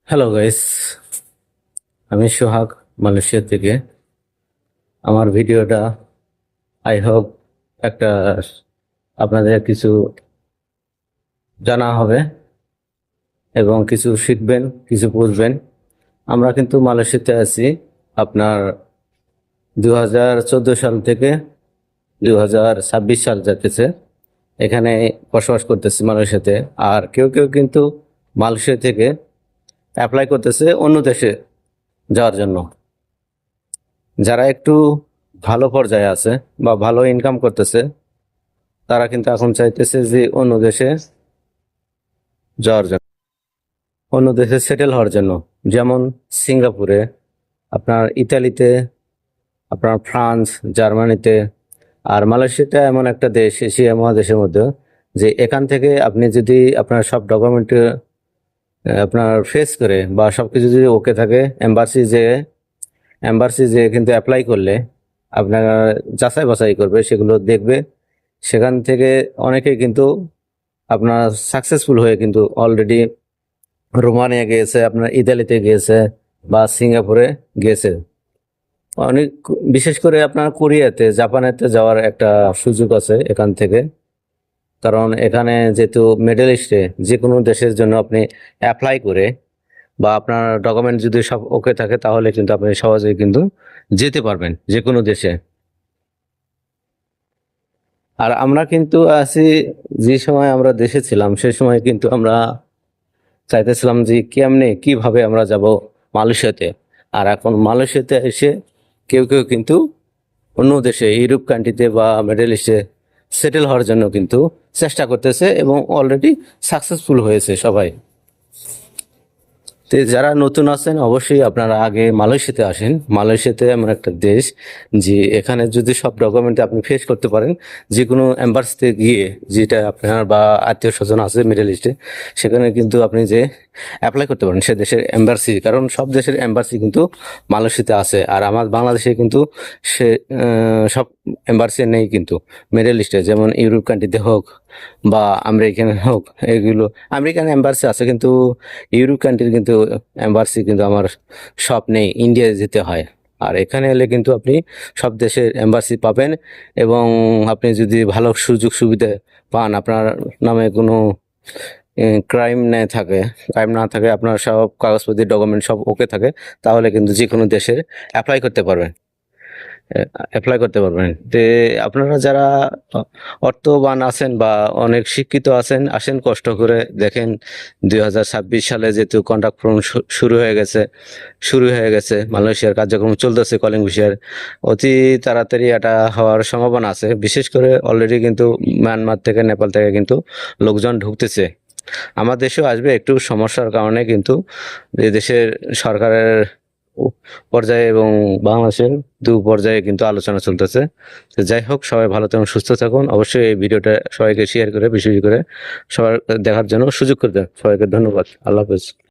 Hello guys, আমি সোহাগ Malaysia থেকে। আমার ভিডিওটা আই হোপ একটা আপনাদের কিছু জানা হবে এবং কিছু শিখবেন, কিছু বুঝবেন। আমরা কিন্তু মালয়েশিয়াতে আছি আপনার 2014 সাল থেকে 2026 সাল যাচ্ছে এখানে বসবাস করতেছি মালয়েশিয়াতে। আর কেউ কেউ কিন্তু মালয়েশিয়া থেকে অ্যাপ্লাই করতেছে অন্য দেশে যাওয়ার জন্য। যারা একটু ভালো পর্যায়ে আছে বা ভালো ইনকাম করতেছে তারা কিন্তু এখন চাইতেছে যে অন্য দেশে যাওয়ার জন্য, অন্য দেশে সেটেল হওয়ার জন্য। যেমন সিঙ্গাপুরে, আপনার ইতালিতে, আপনার ফ্রান্স, জার্মানিতে। আর মালয়েশিয়াটা এমন একটা দেশ এশিয়া মহাদেশের মধ্যে যে এখান থেকে আপনি যদি আপনার সব ডকুমেন্ট আপনার ফেস করে বা সবকিছু যদি ওকে থাকে, এম্বাসি যে কিন্তু অ্যাপ্লাই করলে আপনার যাচাই বাছাই করবে, সেগুলো দেখবে। সেখান থেকে অনেকেই কিন্তু আপনার সাকসেসফুল হয়ে কিন্তু অলরেডি রোমানিয়া গিয়েছে, আপনার ইতালিতে গিয়েছে বা সিঙ্গাপুরে গিয়েছে। অনেক, বিশেষ করে আপনার কোরিয়াতে, জাপানেতে যাওয়ার একটা সুযোগ আছে এখান থেকে। কারণ এখানে যেহেতু মিডল ইস্টে যে কোনো দেশের জন্য আপনি অ্যাপ্লাই করে বা আপনার ডকুমেন্ট যদি সব ওকে থাকে তাহলে কিন্তু আপনি সহজেই কিন্তু যেতে পারবেন যে কোনো দেশে। আর আমরা কিন্তু আছি, যে সময় আমরা দেশে ছিলাম সেই সময় কিন্তু আমরা চাইতেছিলাম যে কিভাবে আমরা যাব মালয়েশিয়াতে। আর এখন মালয়েশিয়াতে এসে কেউ কেউ কিন্তু অন্য দেশে, ইউরোপ কান্ট্রিতে বা মিডল ইস্টে সেটেল হওয়ার জন্য কিন্তু চেষ্টা করতেছে এবং অলরেডি সাকসেসফুল হয়েছে সবাই। তো যারা নতুন আছেন অবশ্যই আপনারা আগে মালয়েশিয়াতে আসেন। মালয়েশিয়াতে এমন একটা দেশ যে এখানে যদি সব ডকুমেন্ট আপনি ফেস করতে পারেন, যে কোনো এম্বাসিতে গিয়ে, যেটা আপনার বা আত্মীয় স্বজন আছে মিডল ইস্টে, সেখানে কিন্তু আপনি যে অ্যাপ্লাই করতে পারেন সে দেশের এম্বাসি। কারণ সব দেশের এম্বাসি কিন্তু মালয়েশিয়াতে আছে। আর আমার বাংলাদেশে কিন্তু সে সব এম্বাসি নেই কিন্তু মিডল ইস্টে, যেমন ইউরোপ কান্ট্রিতে হোক বা আমেরিকান হোক, এগুলো আমেরিকান এম্বাসি আছে কিন্তু ইউরোপ কান্ট্রির কিন্তু এম্বাসি কিন্তু আমার সব নেই, ইন্ডিয়া যেতে হয়। আর এখানে এলে কিন্তু আপনি সব দেশের এম্বাসি পাবেন এবং আপনি যদি ভালো সুযোগ সুবিধা পান, আপনার নামে কোনো ক্রাইম না থাকে, আপনার সব কাগজপত্র ডকুমেন্ট সব ওকে থাকে, তাহলে কিন্তু যে কোনো দেশের অ্যাপ্লাই করতে পারবেন। তে আপনারা যারা অর্থবান আছেন বা অনেক শিক্ষিত আছেন, আসেন কষ্ট করে দেখেন। 2026 সালে যেহেতু কন্ট্রাক্ট ফর্ম শুরু হয়ে গেছে, মালয়েশিয়ার কার্যক্রম চলতেছে, কলিং ভিসার অতি তাড়াতাড়ি এটা হওয়ার সম্ভাবনা আছে। বিশেষ করে অলরেডি কিন্তু মায়ানমার থেকে, নেপাল থেকে কিন্তু লোকজন ঢুকতেছে। আমার দেশেও আসবে, একটু সমস্যার কারণে কিন্তু এই দেশের সরকারের পর্যায়ে এবং বাংলাদেশের দু পর্যায়ে কিন্তু আলোচনা চলতেছে। তো যাই হোক, সবাই ভালো থাকুন, সুস্থ থাকুন। অবশ্যই এই ভিডিওটা সবাইকে শেয়ার করে, বেশি করে সবার দেখার জন্য সুযোগ করে দেন। সবাইকে ধন্যবাদ। আল্লাহ হাফেজ।